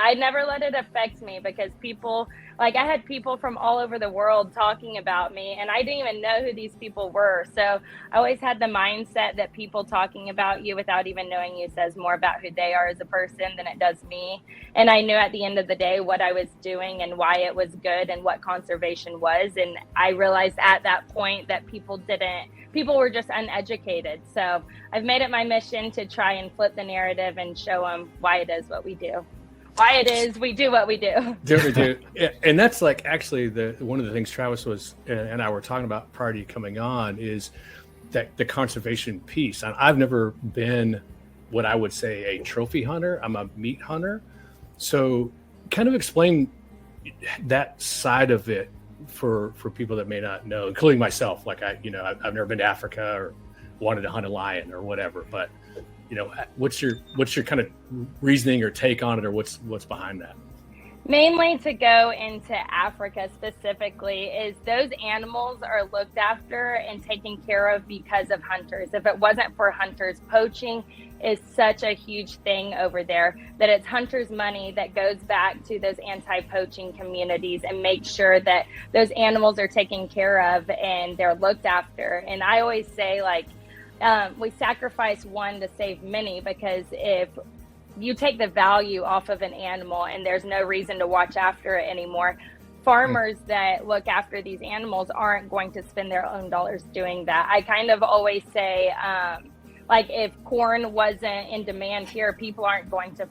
I never let it affect me because people, like, I had people from all over the world talking about me, and I didn't even know who these people were. So I always had the mindset that people talking about you without even knowing you says more about who they are as a person than it does me. And I knew at the end of the day what I was doing and why it was good and what conservation was. And I realized at that point that people were just uneducated. So I've made it my mission to try and flip the narrative and show them why it is what we do. Why it is we do what we do. Do. And that's like actually one of the things Travis was and I were talking about prior to you coming on is that the conservation piece. And I've never been what I would say a trophy hunter. I'm a meat hunter. So kind of explain that side of it for people that may not know, including myself. Like I've never been to Africa or wanted to hunt a lion or whatever, but what's your kind of reasoning or take on it, or what's behind that? Mainly to go into Africa specifically is those animals are looked after and taken care of because of hunters. If it wasn't for hunters, poaching is such a huge thing over there that it's hunters' money that goes back to those anti-poaching communities and make sure that those animals are taken care of and they're looked after. And I always say, like, we sacrifice one to save many, because if you take the value off of an animal and there's no reason to watch after it anymore, farmers that look after these animals aren't going to spend their own dollars doing that. I kind of always say, like, if corn wasn't in demand here, people aren't going to